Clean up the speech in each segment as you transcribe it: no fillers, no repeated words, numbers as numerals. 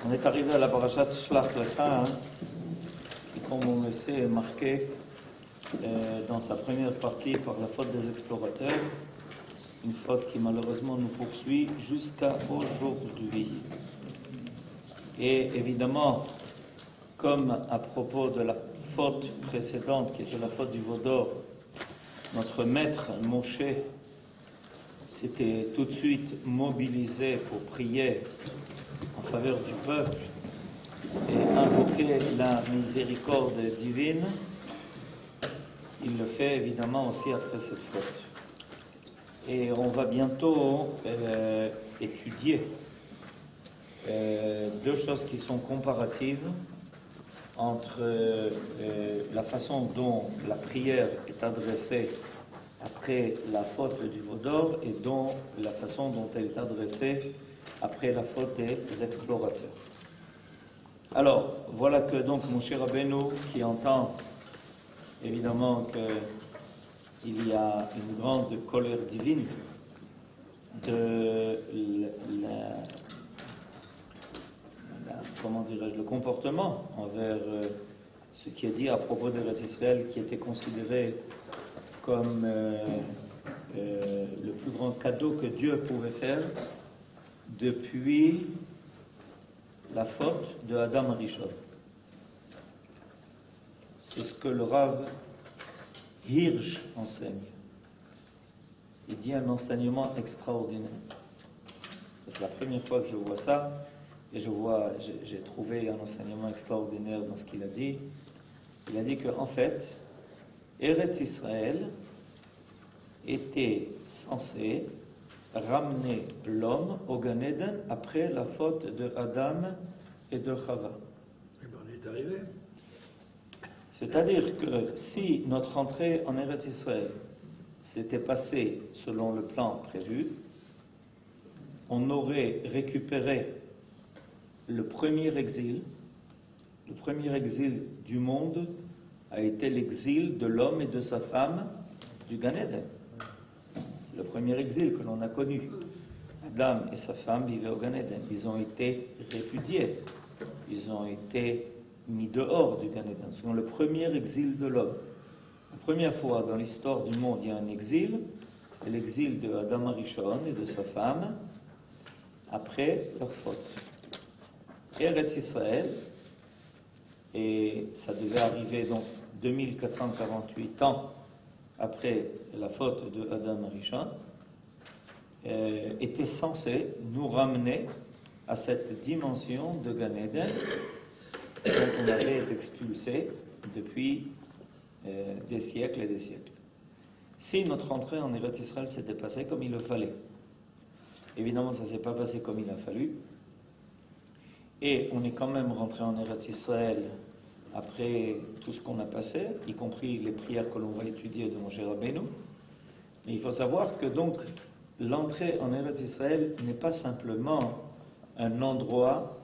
On est arrivé à la parashat Shlach Lecha, qui, comme on le sait, est marquée dans sa première partie par la faute des explorateurs, une faute qui malheureusement nous poursuit jusqu'à aujourd'hui. Et évidemment, comme à propos de la faute précédente, qui était la faute du veau d'or, notre maître Moshe s'était tout de suite mobilisé pour prier en faveur du peuple et invoquer la miséricorde divine. Il le fait évidemment aussi après cette faute. Et on va bientôt étudier deux choses qui sont comparatives entre la façon dont la prière est adressée après la faute du veau d'or et dont la façon dont elle est adressée après la faute des explorateurs. Alors, voilà que donc Moshe Rabbeinu, qui entend évidemment qu'il y a une grande colère divine de le comportement envers ce qui est dit à propos d'Eretz Israël, qui était considéré comme le plus grand cadeau que Dieu pouvait faire depuis la faute de Adam Arishon. C'est ce que le Rav Hirsch enseigne. Il dit un enseignement extraordinaire. C'est la première fois que je vois ça, et j'ai trouvé un enseignement extraordinaire dans ce qu'il a dit. Il a dit qu'en fait, Eretz Israël était censé ramener l'homme au Gan Eden après la faute de Adam et de Chava. On est arrivé. C'est-à-dire que si notre entrée en Eretz Israël s'était passée selon le plan prévu, on aurait récupéré le premier exil. Le premier exil du monde a été l'exil de l'homme et de sa femme du Gan Eden. C'est le premier exil que l'on a connu. Adam et sa femme vivaient au Gan Eden. Ils ont été répudiés. Ils ont été mis dehors du Gan Eden. C'est le premier exil de l'homme. La première fois dans l'histoire du monde, il y a un exil. C'est l'exil de Adam Arishon et de sa femme après leur faute. Eretz Israël, et ça devait arriver donc 2448 ans après la faute de Adam Arishon, était censé nous ramener à cette dimension de Gan Eden dont on avait été expulsé depuis des siècles et des siècles. Si notre entrée en Eretz Israël s'était passée comme il le fallait, évidemment ça ne s'est pas passé comme il a fallu, et on est quand même rentré en Eretz Israël après tout ce qu'on a passé, y compris les prières que l'on va étudier de Moshe Rabbeinu. Mais il faut savoir que donc l'entrée en Eretz Israël n'est pas simplement un endroit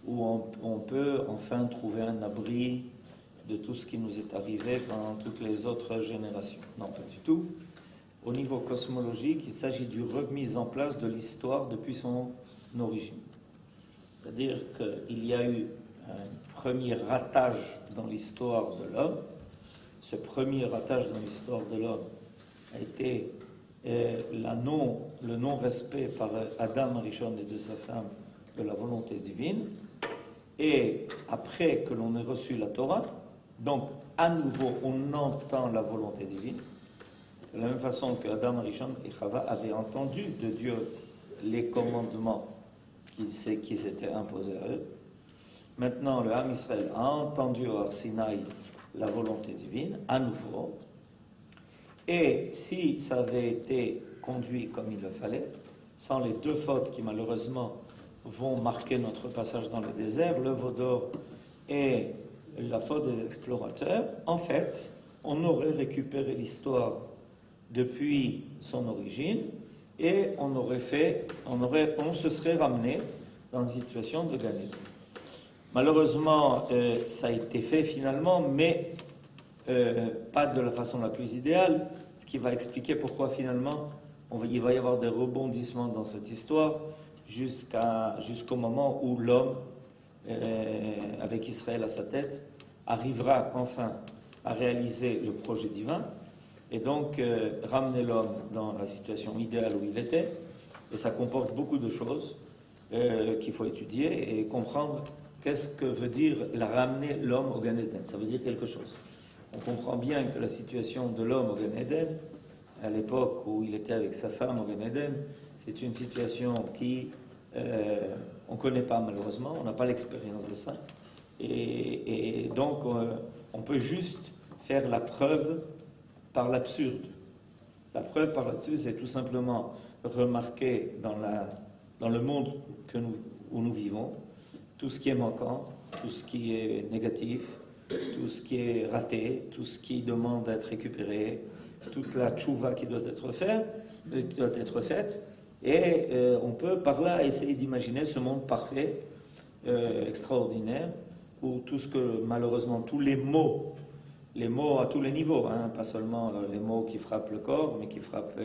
où on peut enfin trouver un abri de tout ce qui nous est arrivé pendant toutes les autres générations. Non, pas du tout. Au niveau cosmologique, il s'agit d'une remise en place de l'histoire depuis son origine. C'est-à-dire qu'il y a eu un premier ratage dans l'histoire de l'homme. Ce premier ratage dans l'histoire de l'homme a été le non-respect par Adam Arishon et de sa femme de la volonté divine. Et après que l'on ait reçu la Torah, donc à nouveau on entend la volonté divine, de la même façon que Adam Arishon et Chava avaient entendu de Dieu les commandements qui s'étaient imposés à eux. Maintenant, le Ham Israël a entendu au Har Sinaï la volonté divine, à nouveau. Et si ça avait été conduit comme il le fallait, sans les deux fautes qui malheureusement vont marquer notre passage dans le désert, le veau d'or et la faute des explorateurs, en fait, on aurait récupéré l'histoire depuis son origine et on se serait ramené dans une situation de Gan Eden. Malheureusement, ça a été fait finalement, mais pas de la façon la plus idéale, ce qui va expliquer pourquoi finalement il va y avoir des rebondissements dans cette histoire jusqu'au moment où l'homme avec Israël à sa tête, arrivera enfin à réaliser le projet divin et donc ramener l'homme dans la situation idéale où il était. Et ça comporte beaucoup de choses qu'il faut étudier et comprendre qu'est-ce que veut dire la ramener l'homme au Gan Eden. Ça veut dire quelque chose. On comprend bien que la situation de l'homme au Gan Eden, à l'époque où il était avec sa femme au Gan Eden, c'est une situation qui on ne connaît pas malheureusement, on n'a pas l'expérience de ça. Et donc on peut juste faire la preuve par l'absurde. La preuve par l'absurde, c'est tout simplement remarquer dans le monde où nous vivons tout ce qui est manquant, tout ce qui est négatif, tout ce qui est raté, tout ce qui demande d'être récupéré, toute la tchouva qui doit être faite, et on peut par là essayer d'imaginer ce monde parfait, extraordinaire, où tout ce que malheureusement tous les maux à tous les niveaux, hein, pas seulement les maux qui frappent le corps, mais qui frappent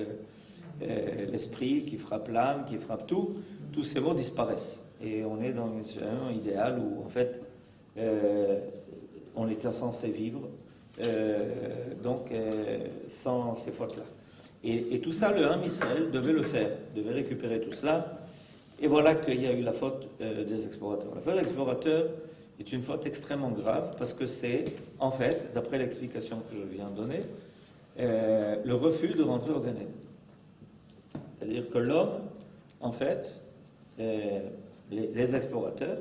l'esprit, qui frappent l'âme, qui frappent tout, tous ces maux disparaissent. Et on est dans un idéal où en fait on était censé vivre sans ces fautes-là. Et tout ça, le Ham Israël devait le faire, devait récupérer tout cela. Et voilà qu'il y a eu la faute des explorateurs. La faute des explorateurs est une faute extrêmement grave parce que c'est, en fait, d'après l'explication que je viens de donner, le refus de rentrer au Gan Eden. C'est-à-dire que l'homme, en fait, les explorateurs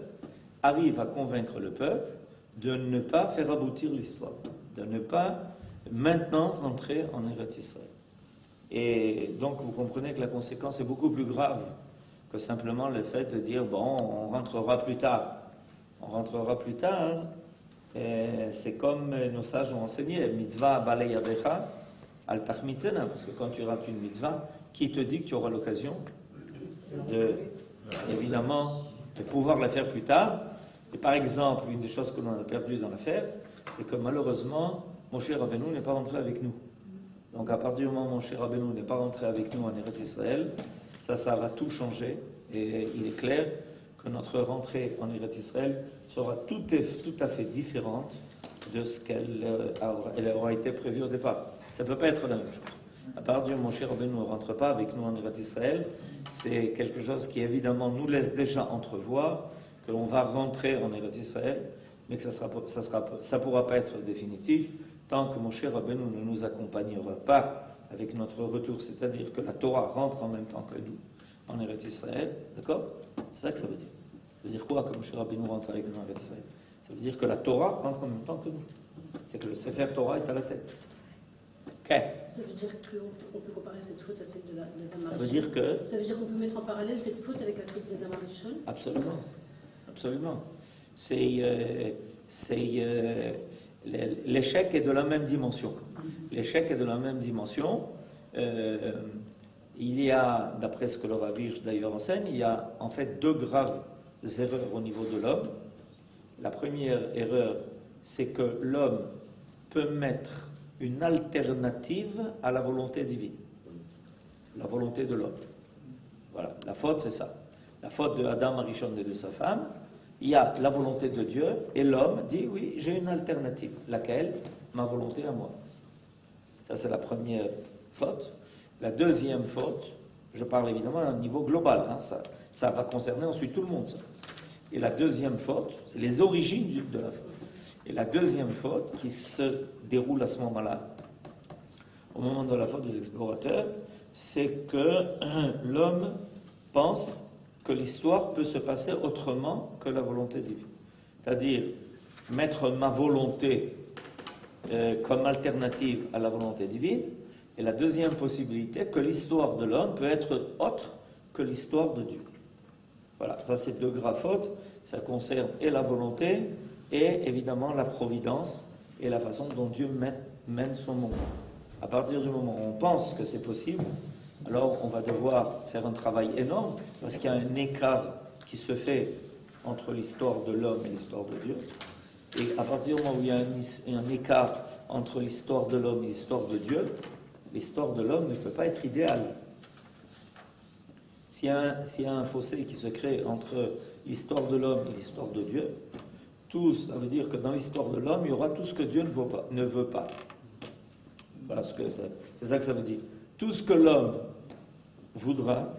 arrivent à convaincre le peuple de ne pas faire aboutir l'histoire, de ne pas maintenant rentrer en Eretz Israël. Et donc vous comprenez que la conséquence est beaucoup plus grave que simplement le fait de dire bon, on rentrera plus tard. On rentrera plus tard. C'est comme nos sages ont enseigné, mitzvah balei yadecha al tachmitzena, parce que quand tu rates une mitzvah, qui te dit que tu auras l'occasion évidemment, de pouvoir la faire plus tard. Et par exemple, une des choses que l'on a perdu dans l'affaire, c'est que malheureusement, Moshe Rabbeinu n'est pas rentré avec nous. Donc à partir du moment où Moshe Rabbeinu n'est pas rentré avec nous en Eretz Israël, ça va tout changer. Et il est clair que notre rentrée en Eretz Israël sera tout à fait différente de ce qu'elle aura été prévue au départ. Ça ne peut pas être la même chose. À partir du moment où Moshe Rabbeinu ne rentre pas avec nous en Eretz Israël, c'est quelque chose qui évidemment nous laisse déjà entrevoir que l'on va rentrer en Eretz Israël, mais que ça pourra pas être définitif tant que Moshe Rabbeinu ne nous accompagnera pas avec notre retour, c'est-à-dire que la Torah rentre en même temps que nous en Eretz Israël, d'accord? C'est ça que ça veut dire. Ça veut dire quoi que Moshe Rabbeinu rentre avec nous en Eretz Israël? Ça veut dire que la Torah rentre en même temps que nous. C'est que le Sefer Torah est à la tête. Ok. Ça veut dire qu'on peut comparer cette faute à celle de Adam Ça veut dire que... Ça veut dire qu'on peut mettre en parallèle cette faute avec la faute d'Adam Arishon? Absolument. Absolument. L'échec est de la même dimension. L'échec est de la même dimension. Il y a, d'après ce que le Ravish d'ailleurs enseigne, il y a en fait deux graves erreurs au niveau de l'homme. La première erreur, c'est que l'homme peut mettre une alternative à la volonté divine, la volonté de l'homme. Voilà, la faute c'est ça. La faute de Adam Arishon et de sa femme, il y a la volonté de Dieu et l'homme dit oui, j'ai une alternative, laquelle? Ma volonté à moi. Ça c'est la première faute. La deuxième faute, je parle évidemment à un niveau global, hein, ça va concerner ensuite tout le monde. Ça. Et la deuxième faute, c'est les origines de la faute. Et la deuxième faute qui se déroule à ce moment-là, au moment de la faute des explorateurs, c'est que l'homme pense que l'histoire peut se passer autrement que la volonté divine. C'est-à-dire mettre ma volonté comme alternative à la volonté divine. Et la deuxième possibilité, que l'histoire de l'homme peut être autre que l'histoire de Dieu. Voilà, ça c'est deux graves fautes. Ça concerne et la volonté et évidemment la providence et la façon dont Dieu mène son monde. À partir du moment où on pense que c'est possible, alors on va devoir faire un travail énorme parce qu'il y a un écart qui se fait entre l'histoire de l'homme et l'histoire de Dieu. Et à partir du moment où il y a un écart entre l'histoire de l'homme et l'histoire de Dieu, l'histoire de l'homme ne peut pas être idéale. S'il y a un fossé qui se crée entre l'histoire de l'homme et l'histoire de Dieu, tout, ça veut dire que dans l'histoire de l'homme, il y aura tout ce que Dieu ne veut pas. Parce que c'est ça que ça veut dire. Tout ce que l'homme voudra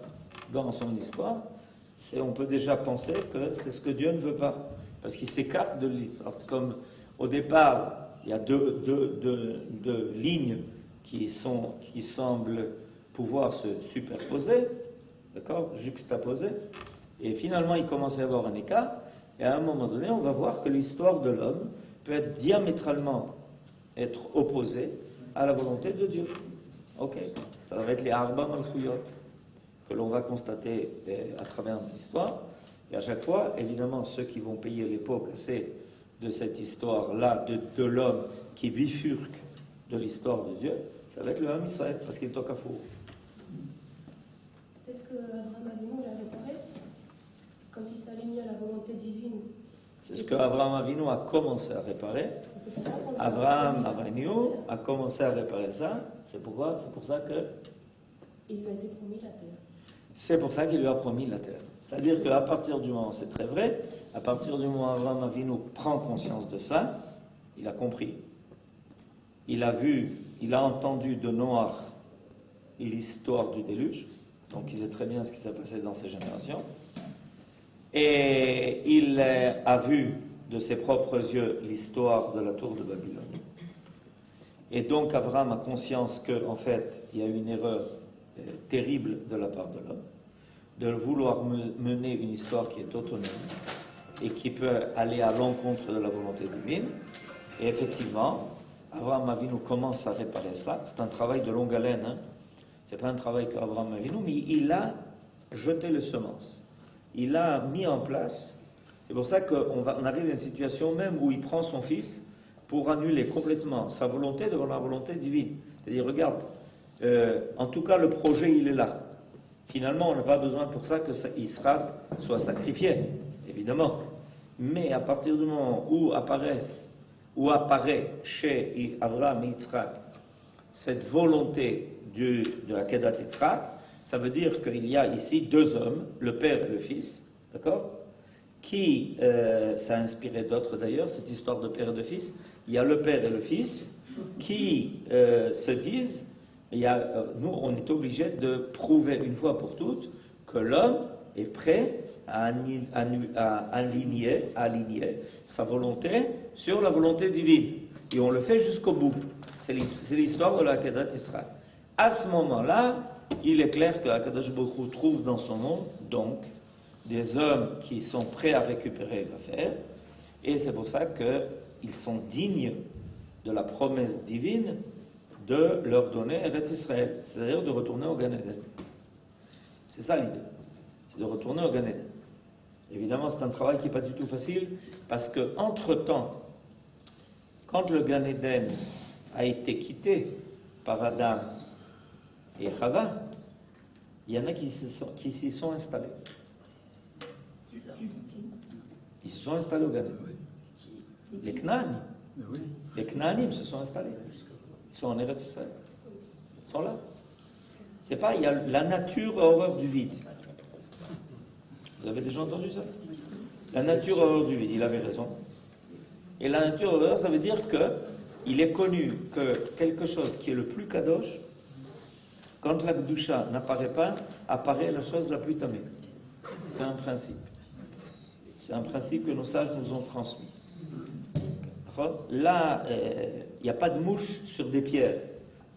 dans son histoire, on peut déjà penser que c'est ce que Dieu ne veut pas. Parce qu'il s'écarte de l'histoire. C'est comme au départ, il y a deux lignes qui semblent pouvoir se superposer, d'accord, juxtaposer, et finalement il commence à y avoir un écart, et à un moment donné, on va voir que l'histoire de l'homme peut être diamétralement opposée à la volonté de Dieu. Ok, ça va être les Arba Malchuyot que l'on va constater à travers l'histoire, et à chaque fois, évidemment, ceux qui vont payer les pots cassés de cette histoire-là, de l'homme qui bifurque de l'histoire de Dieu, ça va être le Ham Israël, parce qu'il est au Kafour. C'est ce que Abraham Avinu a réparé quand il s'est aligné à la volonté divine. C'est ce que Abraham Avinu a commencé à réparer. Abraham Avinu a commencé à réparer ça. C'est pourquoi? C'est pour ça que il lui a été promis la terre. C'est pour ça qu'il lui a promis la terre. C'est-à-dire qu'à partir du moment, c'est très vrai, à partir du moment où Abraham Avinu prend conscience de ça, il a compris. Il a vu, il a entendu de Noach l'histoire du déluge, donc il sait très bien ce qui s'est passé dans ces générations, et il a vu de ses propres yeux l'histoire de la tour de Babylone. Et donc Abraham a conscience qu'en fait, il y a eu une erreur terrible de la part de l'homme, de vouloir mener une histoire qui est autonome et qui peut aller à l'encontre de la volonté divine. Et effectivement, Abraham Avinu commence à réparer ça. C'est un travail de longue haleine. Hein. C'est pas un travail qu'Abraham Avinu, mais il a jeté le semence. Il a mis en place. C'est pour ça qu'on arrive à une situation même où il prend son fils pour annuler complètement sa volonté devant la volonté divine. C'est-à-dire, regarde, en tout cas, le projet, il est là. Finalement, on n'a pas besoin pour ça qu'il soit sacrifié, évidemment. Mais à partir du moment où apparaît chez Abraham et Yitzhak cette volonté de la Kedat Yitzhak, ça veut dire qu'il y a ici deux hommes, le père et le fils, d'accord, qui, ça a inspiré d'autres d'ailleurs, cette histoire de père et de fils. Il y a le père et le fils qui se disent, nous, on est obligé de prouver une fois pour toutes que l'homme est prêt à aligner sa volonté sur la volonté divine. Et on le fait jusqu'au bout. C'est l'histoire de la Kedat Israël. À ce moment-là, il est clair que Akadosh Baruch Hu trouve dans son monde, donc, des hommes qui sont prêts à récupérer l'affaire. Et c'est pour ça qu'ils sont dignes de la promesse divine de leur donner Eretz Israël, c'est-à-dire de retourner au Gan Eden. C'est ça l'idée, c'est de retourner au Gan Eden. Évidemment, c'est un travail qui n'est pas du tout facile, parce qu'entre-temps, quand le Gan Eden a été quitté par Adam et Chava, il y en a qui s'y sont installés. Ils se sont installés au Gan Eden. Les Knanim. Les Knanim se sont installés. Ils sont en Eretz Israël. Ils sont là. C'est pas, il y a la nature a horreur du vide. Vous avez déjà entendu ça? La nature a horreur du vide, il avait raison. Et la nature a horreur, ça veut dire que il est connu que quelque chose qui est le plus kadosh, quand la Kedusha n'apparaît pas, apparaît la chose la plus tamée. C'est un principe. C'est un principe que nos sages nous ont transmis. Là, il n'y a pas de mouches sur des pierres.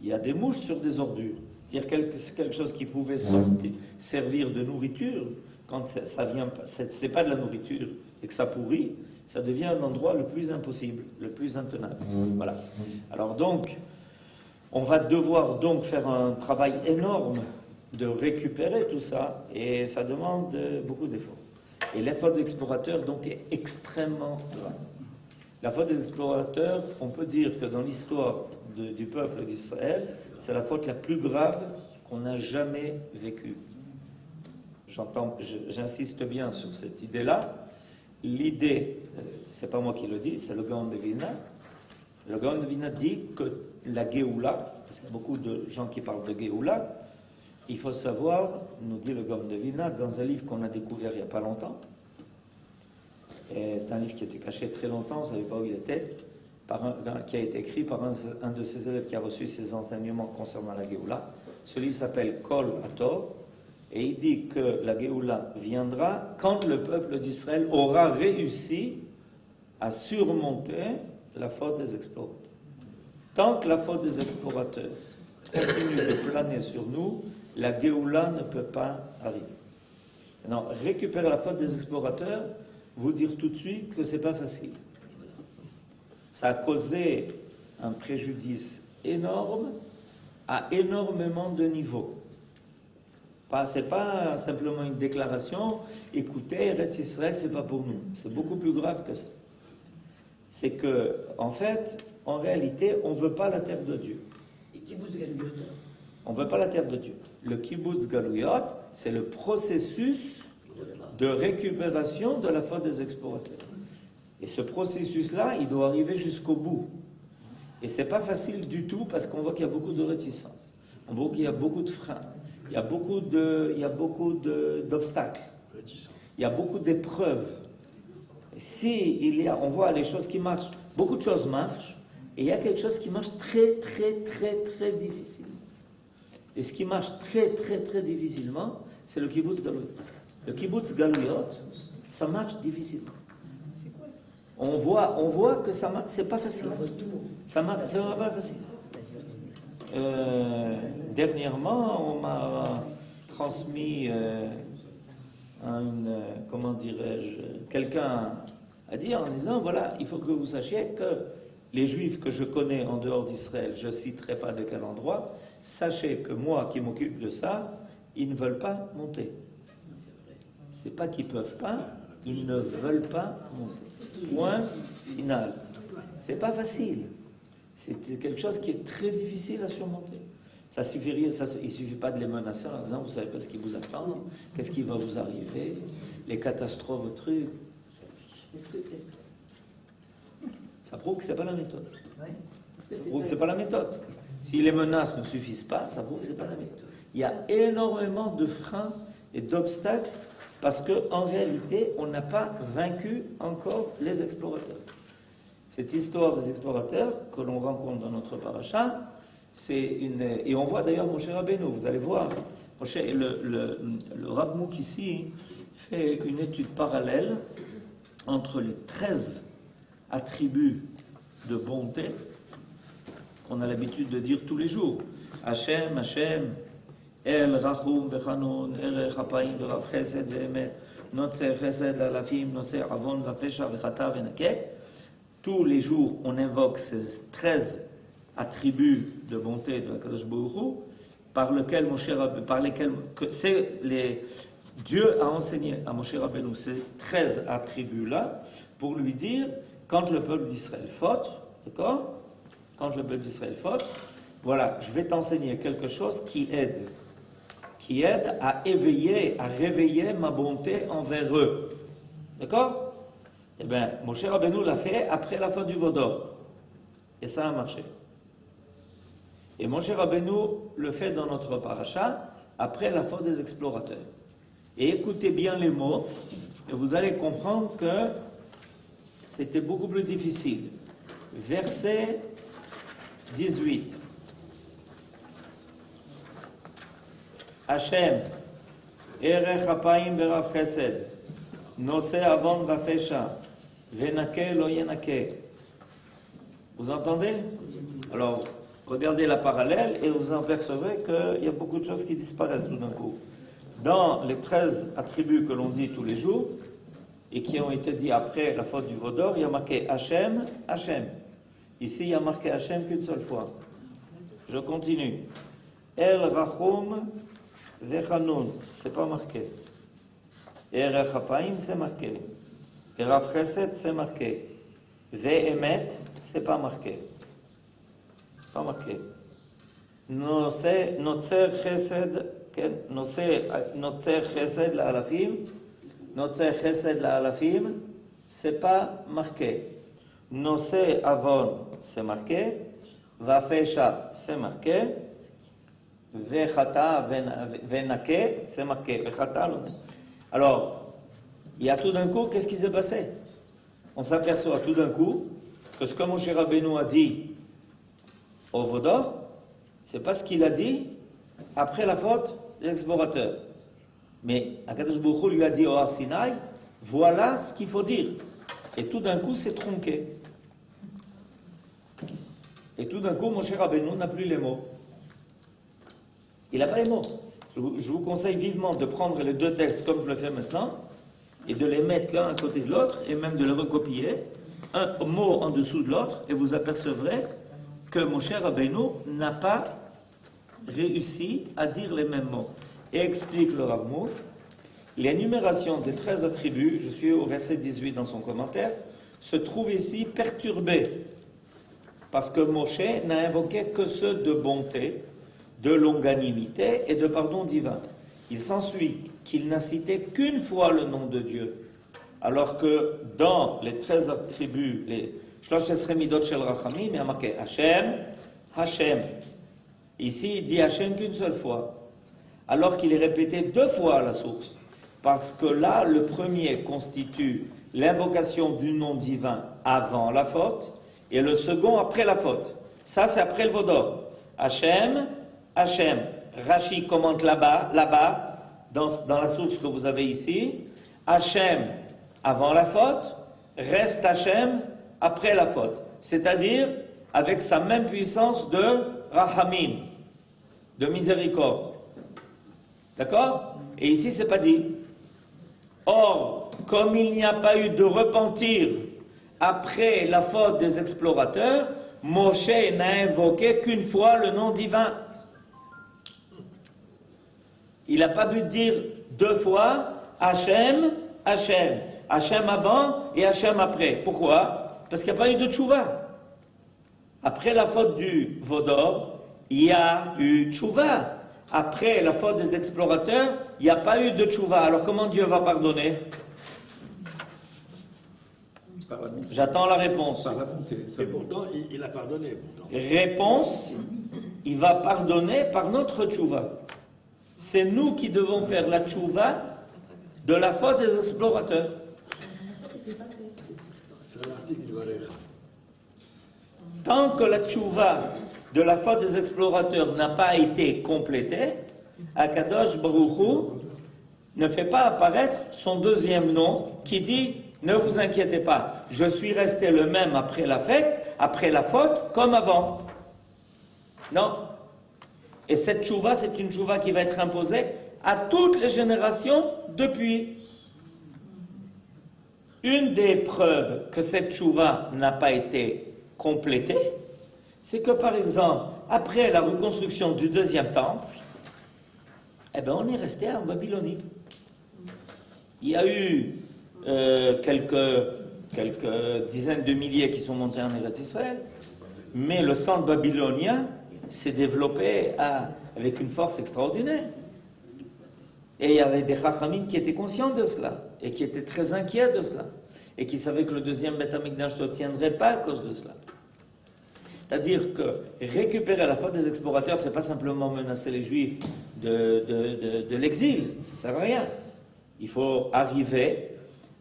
Il y a des mouches sur des ordures. C'est-à-dire quelque chose qui pouvait servir de nourriture, quand ça vient, c'est pas de la nourriture et que ça pourrit, ça devient un endroit le plus impossible, le plus intenable. Voilà. Alors donc, on va devoir donc faire un travail énorme de récupérer tout ça, et ça demande beaucoup d'efforts. Et l'effort d'explorateur donc est extrêmement grand. La faute des explorateurs, on peut dire que dans l'histoire du peuple d'Israël, c'est la faute la plus grave qu'on a jamais vécue. J'insiste bien sur cette idée-là. L'idée, c'est pas moi qui le dis, c'est le Gaon de Vilna. Le Gaon de Vilna dit que la Géoula, parce qu'il y a beaucoup de gens qui parlent de Géoula, il faut savoir, nous dit le Gaon de Vilna, dans un livre qu'on a découvert il n'y a pas longtemps, Et c'est un livre qui était caché très longtemps, on ne savait pas où il était, qui a été écrit par un de ses élèves qui a reçu ses enseignements concernant la Géoula. Ce livre s'appelle Kol Hator, et il dit que la Géoula viendra quand le peuple d'Israël aura réussi à surmonter la faute des explorateurs. Tant que la faute des explorateurs continue de planer sur nous, la Géoula ne peut pas arriver. Maintenant, récupérer la faute des explorateurs, vous dire tout de suite que ce n'est pas facile. Ça a causé un préjudice énorme à énormément de niveaux. Ce n'est pas simplement une déclaration, écoutez, Eretz Israël, ce n'est pas pour nous. C'est beaucoup plus grave que ça. C'est que, en fait, en réalité, on ne veut pas la terre de Dieu. Et Kibbutz Galuyot. On ne veut pas la terre de Dieu. Le Kibbutz Galuyot, c'est le processus de récupération de la faute des explorateurs. Et ce processus-là, il doit arriver jusqu'au bout. Et ce n'est pas facile du tout parce qu'on voit qu'il y a beaucoup de réticences. On voit qu'il y a beaucoup de freins. Il y a beaucoup d'obstacles. Il y a beaucoup d'épreuves. Et si on voit les choses qui marchent, beaucoup de choses marchent, et il y a quelque chose qui marche très, très, très, très difficilement. Et ce qui marche très, très, très difficilement, c'est le kibbutz galuyot. Le kibbutz galuyot, ça marche difficilement. On voit que ça marche, c'est pas facile. Ça marche, c'est pas facile. Dernièrement, on m'a transmis comment dirais-je, quelqu'un a dit en disant, voilà, il faut que vous sachiez que les Juifs que je connais en dehors d'Israël, je ne citerai pas de quel endroit, sachez que moi qui m'occupe de ça, ils ne veulent pas monter. C'est pas qu'ils ne peuvent pas, ils ne veulent pas monter. Point final. C'est pas facile. C'est quelque chose qui est très difficile à surmonter. Il ne suffit pas de les menacer en disant, vous ne savez pas ce qui vous attend, qu'est-ce qui va vous arriver, les catastrophes, trucs. Ça prouve que ce n'est pas la méthode. Ça prouve que ce n'est pas la méthode. Si les menaces ne suffisent pas, ça prouve que ce n'est pas la méthode. Il y a énormément de freins et d'obstacles parce qu'en réalité, on n'a pas vaincu encore les explorateurs. Cette histoire des explorateurs que l'on rencontre dans notre paracha, et on voit d'ailleurs Moshe Rabbeinu, vous allez voir, le Rav Mouk ici fait une étude parallèle entre les 13 attributs de bonté qu'on a l'habitude de dire tous les jours. Hashem, Hashem, El Rachum Bechanoun, El Chapaim Verav Chesed Ve'emet, Notzer Chesed Lalafim, Notzer Avon Vafesha Vechata Venake. Tous les jours, on invoque ces 13 attributs de bonté de Hakadosh Baruch Hu, par lesquels Dieu a enseigné à Moshe Rabbeinu ces 13 attributs-là pour lui dire, quand le peuple d'Israël faute, d'accord ? Quand le peuple d'Israël faute, voilà, je vais t'enseigner quelque chose qui aide à éveiller, à réveiller ma bonté envers eux. D'accord ? Eh bien, Moshe Rabbeinu l'a fait après la faute du Vaudor. Et ça a marché. Et Moshe Rabbeinu le fait dans notre paracha après la faute des explorateurs. Et écoutez bien les mots, et vous allez comprendre que c'était beaucoup plus difficile. Verset 18. Hashem, Erech Hapaim Verav Chesed, Nose Avon Vafesha, Venake Lo Yenake. Vous entendez? Alors, regardez la parallèle et vous en percevez qu'il y a beaucoup de choses qui disparaissent tout d'un coup. Dans les 13 attributs que l'on dit tous les jours, et qui ont été dits après la faute du Vaudor, il y a marqué Hashem, Hashem. Ici, il y a marqué Hashem qu'une seule fois. Je continue. El Rachum Vechanoun, c'est pas marqué. Erech Hapaim, c'est marqué. Verav Chesed, c'est marqué. Ve'emet, c'est pas marqué. C'est pas marqué. Notzer Chesed, Notzer Chesed la'alafim, Notzer Chesed la'alafim, c'est pas marqué. Nosé Avon, c'est marqué. Vafesha, c'est marqué. Vechata, Venake, c'est marqué. Vechata, alors, il y a tout d'un coup, qu'est-ce qui s'est passé? on s'aperçoit tout d'un coup que ce que Moshe Rabbeinu a dit au Vaudor, c'est pas ce qu'il a dit après la faute des explorateurs. Mais Akadosh Baruch Hu lui a dit au Har Sinaï, voilà ce qu'il faut dire. Et tout d'un coup, c'est tronqué. Et tout d'un coup, Moshe Rabbeinu n'a plus les mots. Il n'a pas les mots. Je vous conseille vivement de prendre les deux textes comme je le fais maintenant et de les mettre l'un à côté de l'autre et même de les recopier, un mot en dessous de l'autre, et vous apercevrez que Moshe Rabbeinu n'a pas réussi à dire les mêmes mots. Et explique le Rav Mour, l'énumération des 13 attributs, je suis au verset 18 dans son commentaire, se trouve ici perturbée, parce que Moshe n'a invoqué que ceux de bonté, de longanimité et de pardon divin. Il s'ensuit qu'il n'a cité qu'une fois le nom de Dieu, alors que dans les 13 attributs, les Shlosh Esrei Midot Shel Rachamim, il y a marqué Hashem, Hashem. Ici, il dit Hashem qu'une seule fois, alors qu'il est répété 2 fois à la source, parce que là, le premier constitue l'invocation du nom divin avant la faute, et le second après la faute. Ça, c'est après le Vaudor. Hashem, Hashem. Rashi commente là-bas, dans la source que vous avez ici. Hashem avant la faute, reste Hashem après la faute. C'est-à-dire avec sa même puissance de Rahamim, de miséricorde. D'accord? Et ici, c'est pas dit. Or, comme il n'y a pas eu de repentir après la faute des explorateurs, Moshe n'a invoqué qu'une fois le nom divin. Il n'a pas dû dire 2 fois Hachem, Hachem. Hachem avant et Hachem après. Pourquoi? Parce qu'il n'y a pas eu de tchouva. Après la faute du Vaudor, il y a eu tchouva. Après la faute des explorateurs, il n'y a pas eu de tchouva. Alors comment Dieu va pardonner? Par la bonté. J'attends la réponse. Par la bonté. Et pourtant, il a pardonné. Pourtant. Réponse, il va pardonner par notre tchouva. C'est nous qui devons faire la tchouva de la faute des explorateurs. C'est un article du Valère. Tant que la tchouva de la faute des explorateurs n'a pas été complétée, Akadosh Baruch Hu ne fait pas apparaître son deuxième nom qui dit « Ne vous inquiétez pas, je suis resté le même après la fête, après la faute, comme avant. » Non. Et cette tchouva, c'est une tchouva qui va être imposée à toutes les générations depuis. Une des preuves que cette tchouva n'a pas été complétée, c'est que par exemple, après la reconstruction du deuxième temple, eh ben, on est resté en Babylonie. Il y a eu quelques dizaines de milliers qui sont montés en Eretz Israël, mais le centre babylonien s'est développé avec une force extraordinaire. Et il y avait des Chachamim qui étaient conscients de cela, et qui étaient très inquiets de cela, et qui savaient que le deuxième Beth Amikdash ne tiendrait pas à cause de cela. C'est-à-dire que récupérer la faute des explorateurs, c'est pas simplement menacer les Juifs de l'exil, ça ne sert à rien. Il faut arriver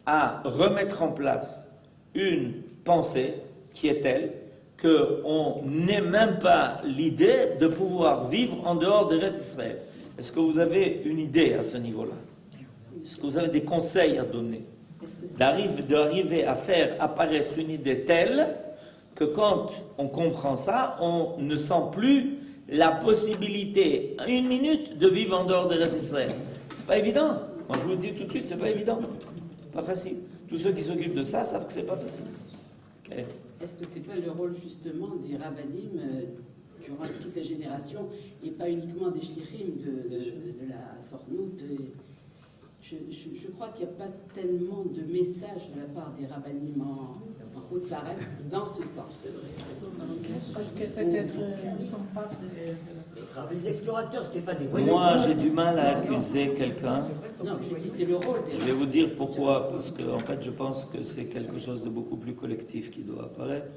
à remettre en place une pensée qui est telle qu'on n'ait même pas l'idée de pouvoir vivre en dehors de l'Eretz Israël. Est-ce que vous avez une idée à ce niveau-là? Est-ce que vous avez des conseils à donner? D'arriver à faire apparaître une idée telle que quand on comprend ça, on ne sent plus la possibilité, une minute, de vivre en dehors d'Eretz Israël. C'est pas évident. Moi, je vous le dis tout de suite, c'est pas évident. Pas facile. Tous ceux qui s'occupent de ça savent que c'est pas facile. Okay. Est-ce que c'est pas le rôle justement des rabbinim durant toutes les générations et pas uniquement des shlichim de la Sornout? Je crois qu'il n'y a pas tellement de messages de la part des rabbinim en Haute-Laret dans ce sens. Parce que peut-être ils ne sont pas Les explorateurs, c'était pas des voyous. Moi, j'ai du mal à accuser quelqu'un. Non, je dis c'est le rôle des Je vais vous dire pourquoi. Parce que, en fait, je pense que c'est quelque chose de beaucoup plus collectif qui doit apparaître.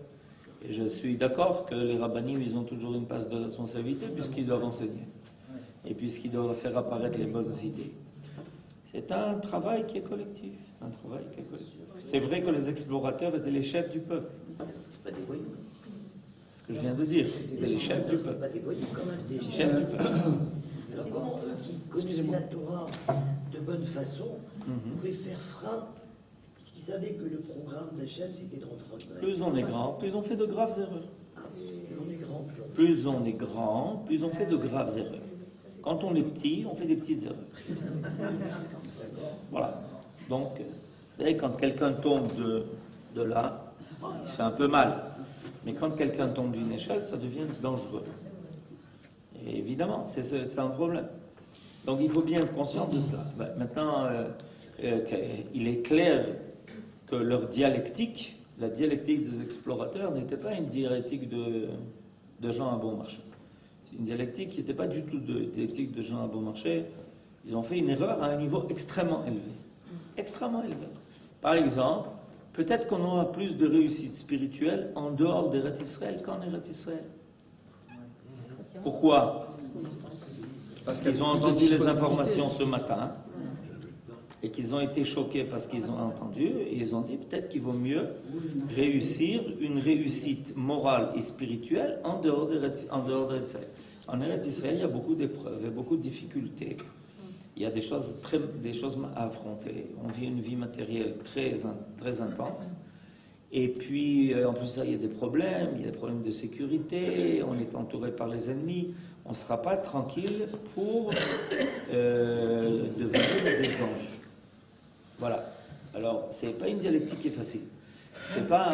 Et je suis d'accord que les rabbinim, ils ont toujours une place de responsabilité puisqu'ils doivent enseigner. Et puisqu'ils doivent faire apparaître les bonnes idées. C'est un travail qui est collectif. C'est un travail qui est collectif. C'est vrai que les explorateurs étaient les chefs du peuple. C'est pas des voyous. C'est ce que je viens de dire. C'était les chefs du C'est peuple. pas des voyous quand même. Les chefs du peuple. Alors comment eux qui connaissaient la Torah de bonne façon pouvaient faire frein, puisqu'ils savaient que le programme d'Hachem c'était de rentrer en Plus on est grand, plus on fait de graves erreurs. Plus on est grand, plus on... Plus on est grand, plus on fait de graves erreurs. Quand on est petit, on fait des petites erreurs. Voilà. Donc, vous savez, quand quelqu'un tombe de là, il fait un peu mal. Mais quand quelqu'un tombe d'une échelle, ça devient dangereux. Et évidemment, c'est un problème. Donc, il faut bien être conscient de cela. Maintenant, il est clair que leur dialectique, la dialectique des explorateurs, n'était pas une dialectique de gens à bon marché. C'est une dialectique qui n'était pas du tout de dialectique de gens à bon marché. Ils ont fait une erreur à un niveau extrêmement élevé. Extrêmement élevé. Par exemple, peut-être qu'on aura plus de réussite spirituelle en dehors d'Eretz Israël qu'en Eretz Israël. Pourquoi? Parce qu'ils ont entendu les informations ce matin et qu'ils ont été choqués parce qu'ils ont entendu et ils ont dit peut-être qu'il vaut mieux réussir une réussite morale et spirituelle en dehors d'Eretz Israël. En Eretz Israël, il y a beaucoup d'épreuves et beaucoup de difficultés. Il y a des choses à affronter. On vit une vie matérielle très intense. Et puis, en plus, il y a des problèmes. Il y a des problèmes de sécurité. On est entouré par les ennemis. On ne sera pas tranquille pour devenir des anges. Voilà. Alors, ce n'est pas une dialectique qui est facile. C'est pas...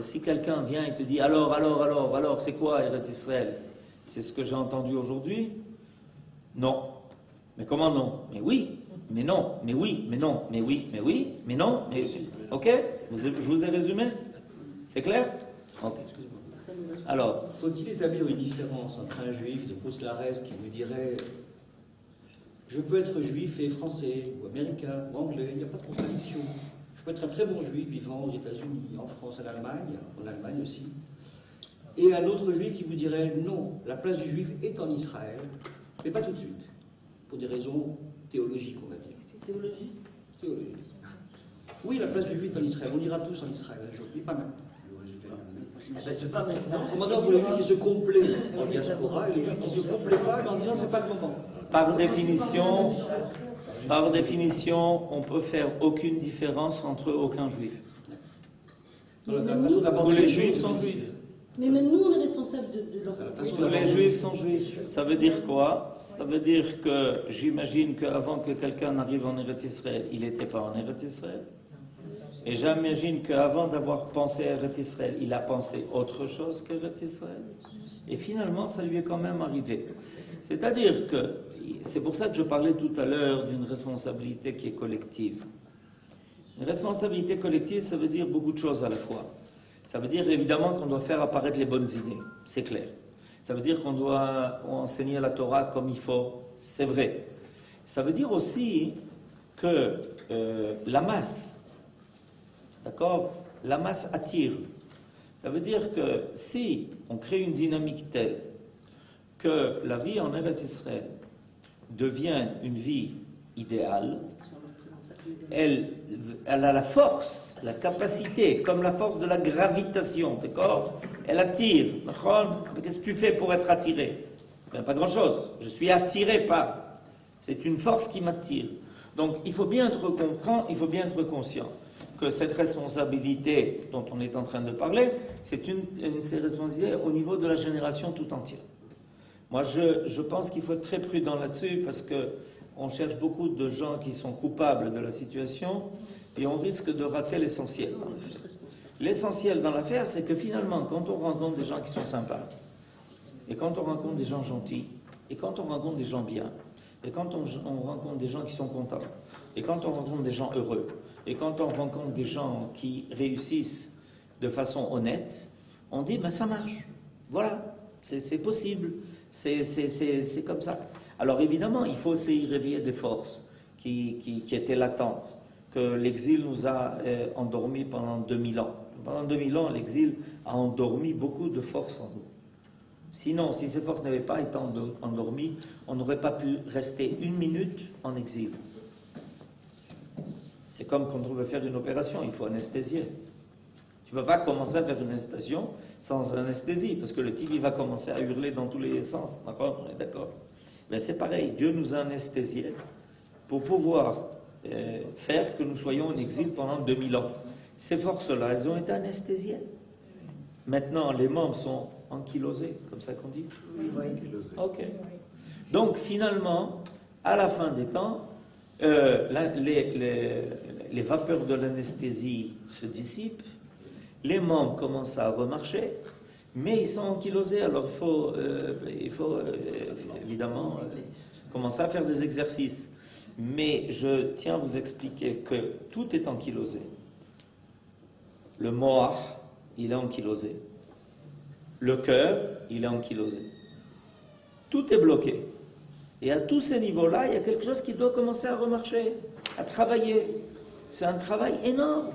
si quelqu'un vient et te dit « Alors, c'est quoi Eretz Israël ?» C'est ce que j'ai entendu aujourd'hui? Non. Mais comment non? Mais oui, mais non, mais oui, mais non, mais oui, mais oui, mais non, mais... Ok? Je vous ai résumé? C'est clair? Ok. Alors... Faut-il établir une différence entre un juif de Fausse-Larès qui vous dirait je peux être juif et français, ou américain, ou anglais, il n'y a pas de contradiction. Je peux être un très bon juif vivant aux États-Unis, en France, en Allemagne aussi. Et un autre juif qui vous dirait non, la place du juif est en Israël, mais pas tout de suite. Pour des raisons théologiques, on va dire. C'est théologie. Théologique. Oui, la place du juif est en Israël. On ira tous en Israël un jour, mais pas maintenant. Eh ben, c'est pas maintenant. Maintenant, pour les juifs qui se complaient en diaspora et les juifs qui ne se complaient pas en disant c'est pas le moment. Par définition, on peut faire aucune différence entre aucun juif. Tous les juifs sont juifs. Mais même nous, on est responsables de leur... Tous les juifs sont juifs. Ça veut dire quoi? Ça veut dire que j'imagine qu'avant que quelqu'un n'arrive en Eretz Israël, il n'était pas en Eretz Israël. Et j'imagine qu'avant d'avoir pensé à Eretz Israël, il a pensé autre chose qu'Eretz Israël. Et finalement, ça lui est quand même arrivé. C'est-à-dire que, c'est pour ça que je parlais tout à l'heure d'une responsabilité qui est collective. Une responsabilité collective, ça veut dire beaucoup de choses à la fois. Ça veut dire évidemment qu'on doit faire apparaître les bonnes idées, c'est clair. Ça veut dire qu'on doit enseigner la Torah comme il faut, c'est vrai. Ça veut dire aussi que la masse, d'accord, la masse attire. Ça veut dire que si on crée une dynamique telle que la vie en Eretz Israël devient une vie idéale, elle a la force, la capacité, comme la force de la gravitation, d'accord? Elle attire. Qu'est-ce que tu fais pour être attiré? Ben, pas grand-chose. Je suis attiré par. C'est une force qui m'attire. Donc il faut bien être conscient que cette responsabilité dont on est en train de parler, c'est une responsabilité au niveau de la génération tout entière. Moi, je pense qu'il faut être très prudent là-dessus parce que on cherche beaucoup de gens qui sont coupables de la situation et on risque de rater l'essentiel dans l'affaire. L'essentiel dans l'affaire, c'est que finalement, quand on rencontre des gens qui sont sympas, et quand on rencontre des gens gentils, et quand on rencontre des gens bien, et quand on rencontre des gens qui sont contents, et quand on rencontre des gens heureux, et quand on rencontre des gens qui réussissent de façon honnête, on dit, ben ça marche. Voilà, c'est possible. C'est comme ça. Alors évidemment, il faut aussi réveiller des forces qui étaient latentes, que l'exil nous a endormis pendant 2000 ans. Pendant 2000 ans, l'exil a endormi beaucoup de forces en nous. Sinon, si ces forces n'avaient pas été endormies, on n'aurait pas pu rester une minute en exil. C'est comme quand on veut faire une opération, il faut anesthésier. Tu ne peux pas commencer à faire une anesthésion sans anesthésie, parce que le type il va commencer à hurler dans tous les sens. D'accord? On est d'accord. Mais c'est pareil, Dieu nous a anesthésiés pour pouvoir faire que nous soyons en exil pendant 2000 ans. Ces forces-là, elles ont été anesthésiées. Maintenant, les membres sont ankylosés, comme ça qu'on dit? Ok. Donc, finalement, à la fin des temps, les vapeurs de l'anesthésie se dissipent, les membres commencent à remarcher, mais ils sont ankylosés, alors il faut évidemment commencer à faire des exercices. Mais je tiens à vous expliquer que tout est ankylosé. Le moar, il est ankylosé. Le cœur, il est ankylosé. Tout est bloqué. Et à tous ces niveaux-là, il y a quelque chose qui doit commencer à remarcher, à travailler. C'est un travail énorme.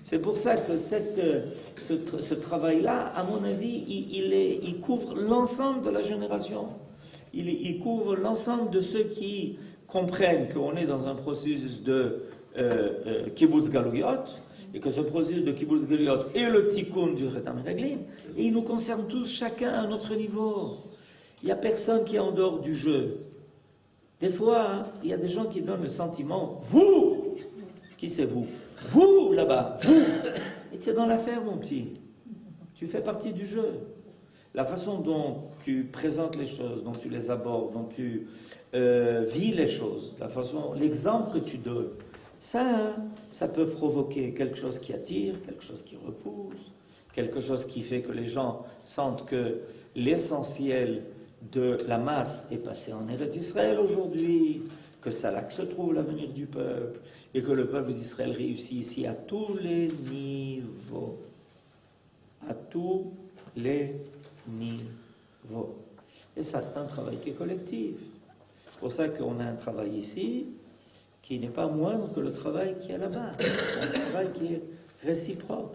C'est pour ça que ce travail-là, à mon avis, il couvre l'ensemble de la génération. Il couvre l'ensemble de ceux qui comprennent qu'on est dans un processus de kibbutz galuyot, et que ce processus de kibbutz galuyot est le tikkun du Chet HaMeraglim, et il nous concerne tous, chacun à notre niveau. Il n'y a personne qui est en dehors du jeu. Des fois, hein, il y a des gens qui donnent le sentiment, vous, qui c'est vous? Vous, là-bas, vous. Et tu es dans l'affaire, mon petit. Tu fais partie du jeu. La façon dont tu présentes les choses, dont tu les abordes, dont tu vis les choses, l'exemple que tu donnes, ça peut provoquer quelque chose qui attire, quelque chose qui repousse, quelque chose qui fait que les gens sentent que l'essentiel de la masse est passé en Eretz Israël aujourd'hui, que c'est là que se trouve l'avenir du peuple, et que le peuple d'Israël réussit ici à tous les niveaux. À tous les niveaux. Et ça, c'est un travail qui est collectif. C'est pour ça qu'on a un travail ici qui n'est pas moindre que le travail qui est là-bas. C'est un travail qui est réciproque.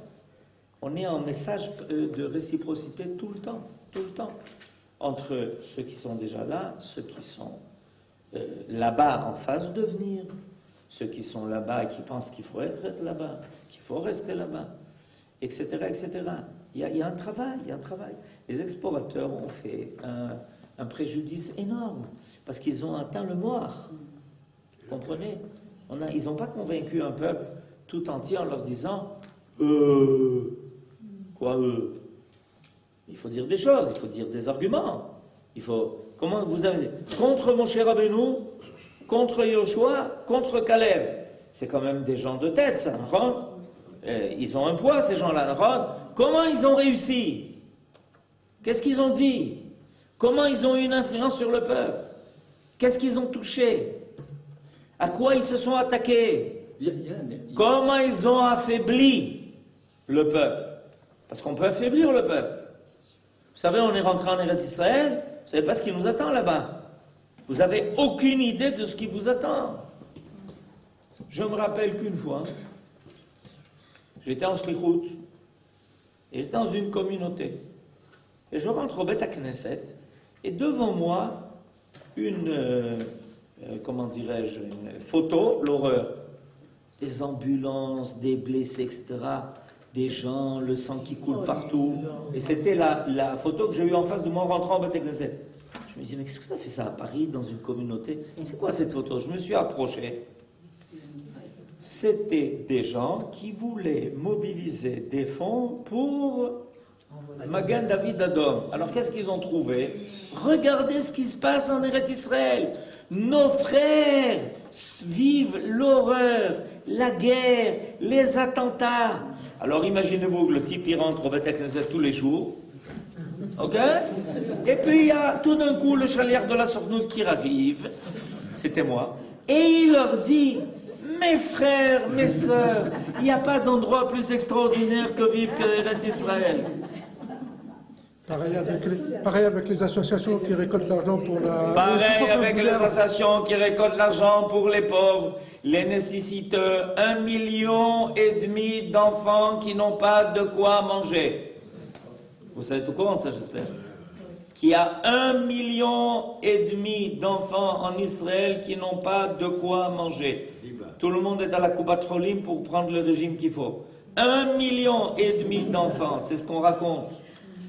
On est en message de réciprocité tout le temps, entre ceux qui sont déjà là, ceux qui sont là-bas en phase de venir, ceux qui sont là-bas et qui pensent qu'il faut être là-bas, qu'il faut rester là-bas, etc., etc. Il y a un travail, Les explorateurs ont fait un préjudice énorme, parce qu'ils ont atteint le moire. Vous comprenez? Ils n'ont pas convaincu un peuple tout entier en leur disant quoi il faut dire des choses, il faut dire des arguments. Comment vous avez dit? Contre Moshe Rabbeinu, contre Yoshua, contre Caleb. C'est quand même des gens de tête, ça, non? Ils ont un poids, ces gens-là, non? Comment ils ont réussi? Qu'est-ce qu'ils ont dit? Comment ils ont eu une influence sur le peuple? Qu'est-ce qu'ils ont touché? À quoi ils se sont attaqués? Comment ils ont affaibli le peuple? Parce qu'on peut affaiblir le peuple. Vous savez, on est rentré en Eretz Israël, vous savez pas ce qui nous attend là-bas. Vous n'avez aucune idée de ce qui vous attend. Je me rappelle qu'une fois, j'étais en shlichut, et j'étais dans une communauté. Et je rentre au Bet Knesset, et devant moi, une photo, l'horreur. Des ambulances, des blessés, etc. Des gens, le sang qui coule partout. Et c'était la photo que j'ai eue en face de moi en rentrant au Bet Knesset. Je me disais, mais qu'est-ce que ça fait ça à Paris, dans une communauté? C'est quoi cette photo? Je me suis approché. C'était des gens qui voulaient mobiliser des fonds pour Magan David Adom. Alors qu'est-ce qu'ils ont trouvé? Regardez ce qui se passe en Eretz Israël. Nos frères vivent l'horreur, la guerre, les attentats. Alors imaginez-vous que le type il rentre au Bet Knesset tous les jours. Ok? Et puis il y a tout d'un coup le chalier de la Sornout qui arrive. C'était moi. Et il leur dit: mes frères, mes sœurs, il n'y a pas d'endroit plus extraordinaire que vivre qu'Eretz Israël. Pareil avec les associations qui récoltent l'argent pour la... Pareil avec les associations qui récoltent l'argent pour les pauvres. Les nécessiteux, 1,5 million d'enfants qui n'ont pas de quoi manger. Vous savez tout comment ça, j'espère? Qu'il y a 1,5 million d'enfants en Israël qui n'ont pas de quoi manger. Tout le monde est à la Koubatrolim pour prendre le régime qu'il faut. 1,5 million d'enfants, c'est ce qu'on raconte.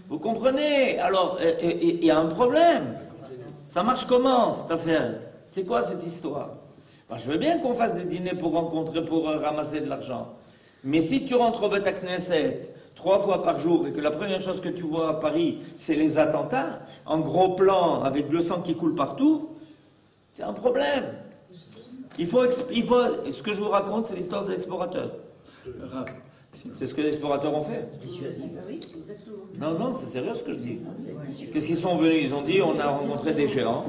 Vous comprenez? Alors, il y a un problème. Ça marche comment, cette affaire? C'est quoi cette histoire? Ben, je veux bien qu'on fasse des dîners pour rencontrer, pour ramasser de l'argent. Mais si tu rentres au Beth Knesset 3 fois par jour et que la première chose que tu vois à Paris, c'est les attentats, en gros plan, avec le sang qui coule partout, c'est un problème. Ce que je vous raconte, c'est l'histoire des explorateurs. C'est ce que les explorateurs ont fait. Oui, exactement. Non, c'est sérieux ce que je dis. Qu'est-ce qu'ils sont venus? Ils ont dit, on a rencontré des géants.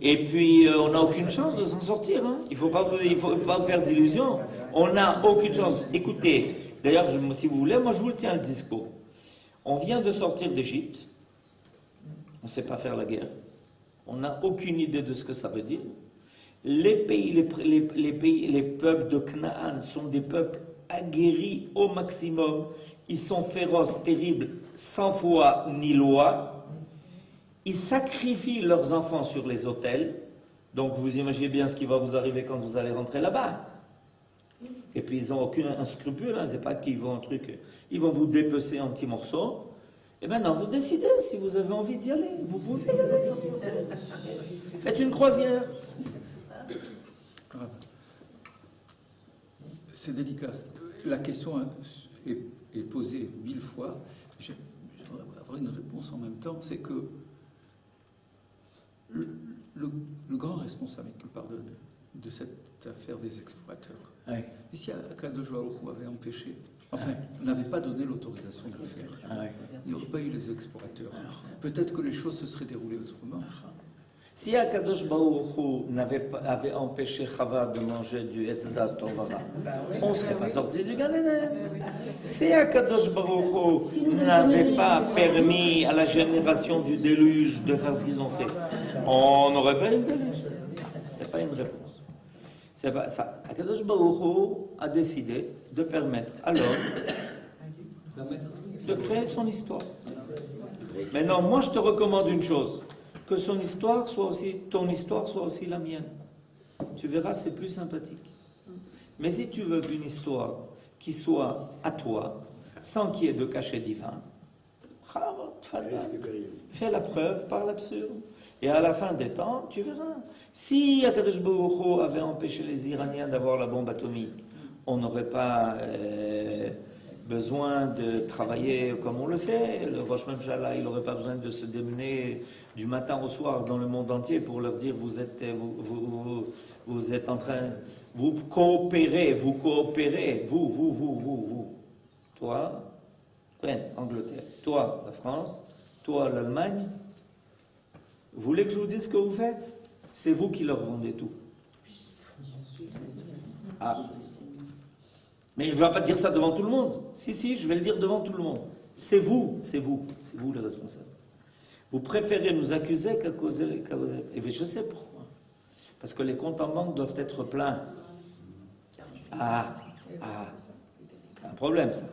Et puis, on n'a aucune chance de s'en sortir. Hein. Il ne faut pas faire d'illusions. On n'a aucune chance. Écoutez, d'ailleurs, si vous voulez, moi je vous le tiens le discours. On vient de sortir d'Égypte. On ne sait pas faire la guerre. On n'a aucune idée de ce que ça veut dire. Les peuples de Canaan sont des peuples aguerris au maximum. Ils sont féroces, terribles, sans foi ni loi. Ils sacrifient leurs enfants sur les autels. Donc vous imaginez bien ce qui va vous arriver quand vous allez rentrer là-bas. Et puis ils n'ont aucun scrupule. Hein. C'est pas qu'ils vont ils vont vous dépecer en petits morceaux. Et maintenant vous décidez si vous avez envie d'y aller. Vous pouvez y aller. Faites une croisière. C'est délicat. La question est posée 1000 fois. J'aimerais avoir une réponse en même temps. C'est que le grand responsable qui parle de cette affaire des explorateurs, si Akadosh Baruch Hu avait empêché, n'avait pas donné l'autorisation de le faire, il n'y aurait pas eu les explorateurs. Peut-être que les choses se seraient déroulées autrement. Si Akadosh Baruch Hu avait empêché Chava de manger du Etz-Dat Tovara, on ne serait pas sorti du Gan Eden. Si Akadosh Baruch Hu n'avait pas permis à la génération du déluge de faire ce qu'ils ont fait, on n'aurait pas eu le déluge. C'est pas une réponse. C'est pas ça. Akadosh Baruch Hu a décidé de permettre à l'homme de créer son histoire. Maintenant, moi je te recommande une chose. Que son histoire soit aussi, ton histoire soit aussi la mienne. Tu verras, c'est plus sympathique. Mais si tu veux une histoire qui soit à toi, sans qu'il y ait de cachet divin, fais la preuve par l'absurde. Et à la fin des temps, tu verras. Si Akadosh Baruch Hu avait empêché les Iraniens d'avoir la bombe atomique, on n'aurait pas besoin de travailler comme on le fait. Le Rosh Mimshala, il n'aurait pas besoin de se démener du matin au soir dans le monde entier pour leur dire vous êtes en train, vous coopérez. Toi, Angleterre, toi, la France, toi, l'Allemagne, vous voulez que je vous dise ce que vous faites? C'est vous qui leur vendez tout. Mais il ne va pas dire ça devant tout le monde. Si, je vais le dire devant tout le monde. C'est vous les responsables. Vous préférez nous accuser qu'à causer. Et je sais pourquoi. Parce que les comptes en banque doivent être pleins. C'est un problème ça.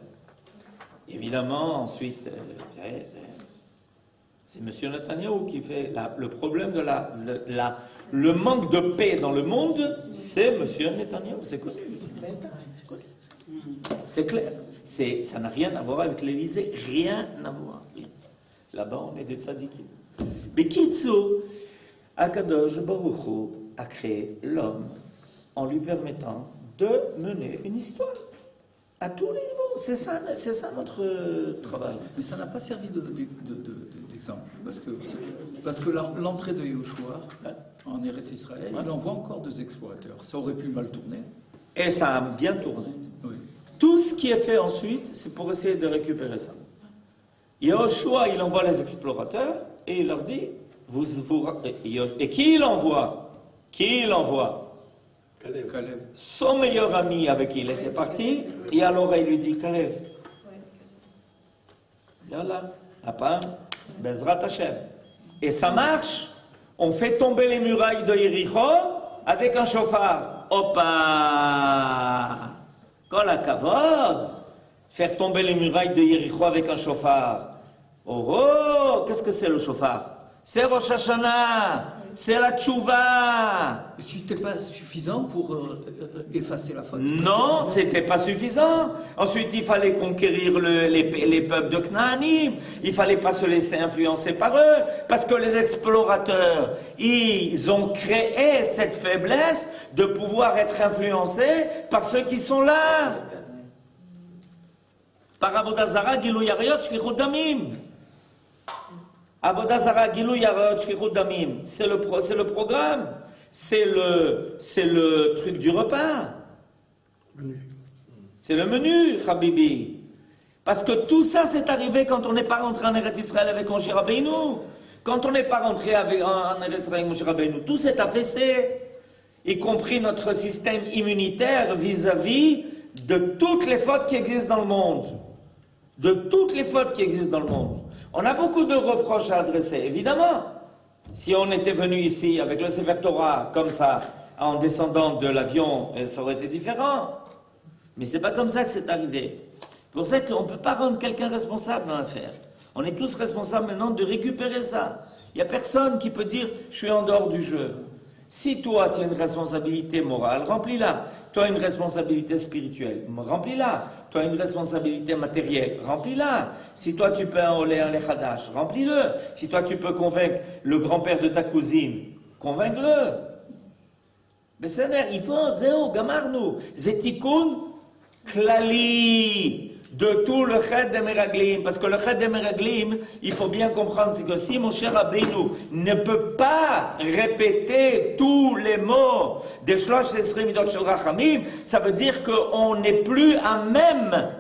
Évidemment, ensuite, c'est M. Netanyahou qui fait le problème de le manque de paix dans le monde, c'est M. Netanyahou, c'est connu. C'est clair. Ça n'a rien à voir avec l'Élysée. Rien à voir. Rien. Là-bas, on est des tzadikim. Mais Kitsu, Akadosh Baruch Hu a créé l'homme en lui permettant de mener une histoire à tous les niveaux. C'est ça notre travail. Mais ça n'a pas servi d'exemple. Parce que l'entrée de Yehoshua en Eretz Israël, il envoie encore 2 explorateurs. Ça aurait pu mal tourner. Et ça a bien tourné. Oui. Tout ce qui est fait ensuite, c'est pour essayer de récupérer ça. Yehoshua, il envoie les explorateurs et il leur dit, et qui il envoie? Caleb. Son meilleur ami avec qui il était parti, et à l'oreille lui dit, Caleb, Yallah, Apam, Bezrat Hashem. Et ça marche. On fait tomber les murailles de Yéricho avec un chauffard. Opa! Kol hakavod! Faire tomber les murailles de Yéricho avec un chauffard. Oh, qu'est-ce que c'est le chauffard? c'est Rosh Hashanah, c'est la Tchouva. C'était pas suffisant pour effacer la faute. Non, c'était pas suffisant. Ensuite, il fallait conquérir les peuples de Knaanim. Il fallait pas se laisser influencer par eux, parce que les explorateurs, ils ont créé cette faiblesse de pouvoir être influencés par ceux qui sont là. Par Avodah Zara, Gilou Yarayot, Shfichut Damim. Avodah Zara, Gilou Yarayot, Shfichut Damim. C'est le programme. C'est le truc du repas. C'est le menu, Habibi. Parce que tout ça, c'est arrivé quand on n'est pas rentré en Eretz Israël avec Moshe Rabbeinu. Quand on n'est pas rentré en Eretz Israël avec Moshe Rabbeinu, tout s'est affaissé. Y compris notre système immunitaire vis-à-vis de toutes les fautes qui existent dans le monde. De toutes les fautes qui existent dans le monde. On a beaucoup de reproches à adresser, évidemment. Si on était venu ici avec le Sefer Torah, comme ça, en descendant de l'avion, ça aurait été différent. Mais c'est pas comme ça que c'est arrivé. C'est pour ça qu'on ne peut pas rendre quelqu'un responsable dans l'affaire. On est tous responsables maintenant de récupérer ça. Il n'y a personne qui peut dire « je suis en dehors du jeu ». Si toi, tu as une responsabilité morale, remplis-la. Tu as une responsabilité spirituelle, remplis-la. Tu as une responsabilité matérielle, remplis-la. Si toi, tu peux enrôler un lechadash, remplis-le. Si toi, tu peux convaincre le grand-père de ta cousine, convainc-le. Mais c'est il faut, zéo, gamarnou, zetikun, klali. De tout le Ched de Meraglim, parce que le Ched de Meraglim, il faut bien comprendre, c'est que si mon cher Rabbeinu ne peut pas répéter tous les mots des Shlosh Esrei Midot Shel Rachamim, ça veut dire qu'on n'est plus à même.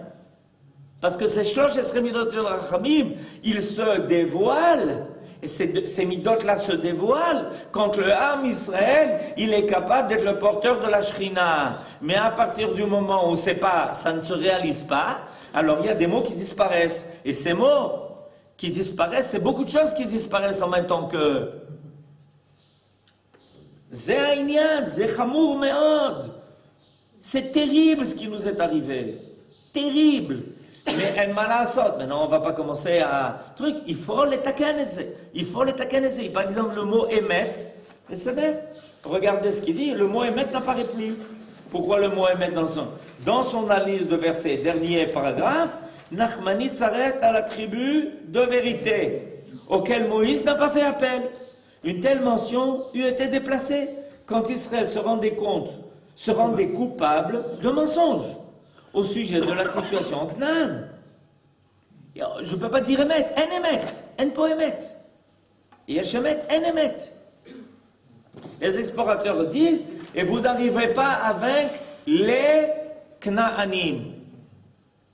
Parce que ces Shlosh Esrei Midot Shel Rachamim, ils se dévoilent, et ces midot-là se dévoilent quand le Ham Israël, il est capable d'être le porteur de la Shrina. Mais à partir du moment où c'est pas, ça ne se réalise pas, alors il y a des mots qui disparaissent. Et ces mots qui disparaissent, c'est beaucoup de choses qui disparaissent en même temps que... Zé Aïnian, Zé Chamour Meod. C'est terrible ce qui nous est arrivé. Terrible. Mais en malasot, maintenant on ne va pas commencer à... Truc, il faut les takenetze. Il faut les takenetze. Par exemple, le mot émet, regardez ce qu'il dit, le mot émet n'apparaît plus. Pourquoi le mot émet dans son analyse de verset, dernier paragraphe, Nachmanit s'arrête à la tribu de vérité, auquel Moïse n'a pas fait appel. Une telle mention eût été déplacée quand Israël se rendait coupable de mensonges au sujet de la situation en Canaan. Je ne peux pas dire émet, en po émet. Yesh émet, en émet. Les explorateurs disent, et vous n'arriverez pas à vaincre les Knaanim.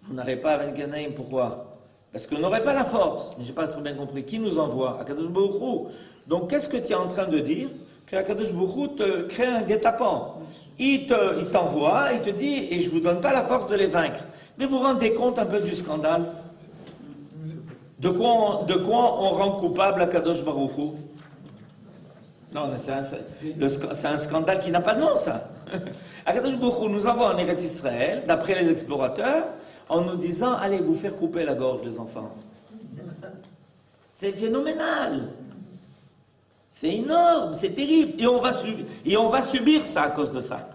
Vous n'arrivez pas à vaincre les Knaanim, pourquoi? Parce qu'on n'aurait pas la force. Mais je n'ai pas très bien compris. Qui nous envoie? Akadosh Baruch Hu. Donc qu'est-ce que tu es en train de dire? Que Akadosh Baruch Hu te crée un guet-apens. Il t'envoie, il te dit, et je ne vous donne pas la force de les vaincre. Mais vous vous rendez compte un peu du scandale? De quoi on rend coupable Akadosh Baruch Hu? Non, mais c'est un scandale qui n'a pas de nom, ça. Akadosh Baruch Hu nous envoie en Eretz Israël, d'après les explorateurs, en nous disant, allez vous faire couper la gorge des enfants. C'est phénoménal. C'est énorme, c'est terrible. Et on va subir ça à cause de ça.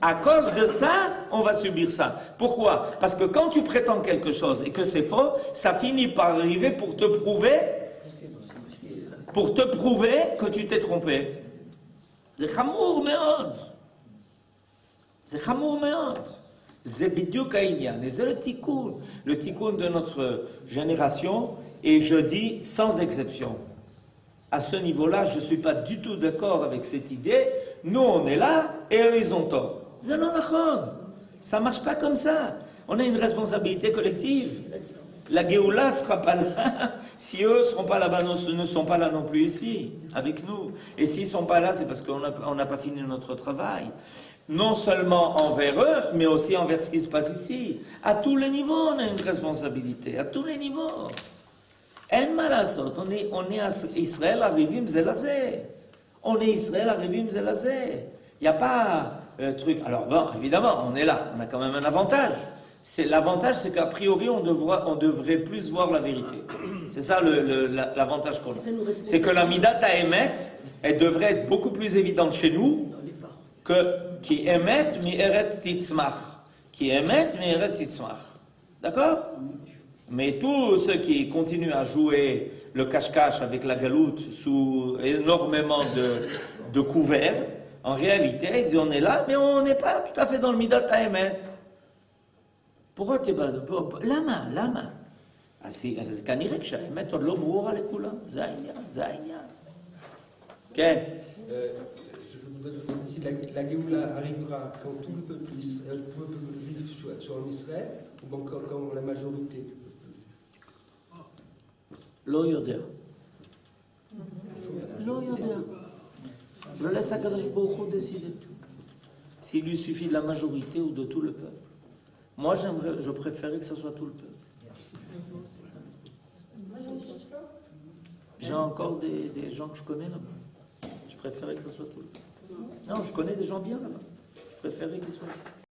À cause de ça, on va subir ça. Pourquoi? Parce que quand tu prétends quelque chose et que c'est faux, ça finit par arriver pour te prouver que tu t'es trompé. C'est chamour meod. C'est chamour meod. C'est bidyuk haïnyan. Et c'est le tikkun de notre génération, et je dis sans exception. À ce niveau-là, je ne suis pas du tout d'accord avec cette idée. Nous, on est là, et eux, ils ont tort. Ça ne marche pas comme ça. On a une responsabilité collective. La Géoula ne sera pas là. Si eux ne seront pas là-bas, ne sont pas là non plus ici, avec nous. Et s'ils ne sont pas là, c'est parce qu'on n'a pas fini notre travail. Non seulement envers eux, mais aussi envers ce qui se passe ici. À tous les niveaux, on a une responsabilité. À tous les niveaux. En malasot, on est à Israël Arivim Zelazé. On est Israël Arivim Zelazé. Il n'y a pas truc. Alors bon, évidemment, on est là, on a quand même un avantage. c'est l'avantage, c'est qu'a priori, on devrait plus voir la vérité. C'est ça l'avantage qu'on a. C'est que la Midat Haemet, elle devrait être beaucoup plus évidente chez nous que qui émet mi eretz titzmach. Qui émet mi eretz titzmach. D'accord? Mais tous ceux qui continuent à jouer le cache-cache avec la galoute sous énormément de couverts, en réalité, ils disent on est là, mais on n'est pas tout à fait dans le Midat Haemet. pourquoi tu es pas... למה? למה? אז כנראה כשהאמת עוד לא ברורה לכולם, זה העניין. כן. Si la Géoula arrivera quand tout le peuple juif soit en Israël, ou quand la majorité. לא יודע. לא יודע. Je laisse Akadosh Baruch Hu décider. S'il lui suffit de la majorité ou de tout le peuple. Moi, je préférais que ce soit tout le peuple. J'ai encore des gens que je connais là-bas. Je préférais que ce soit tout le peuple. Non, je connais des gens bien là-bas. Je préférais qu'ils soient ici.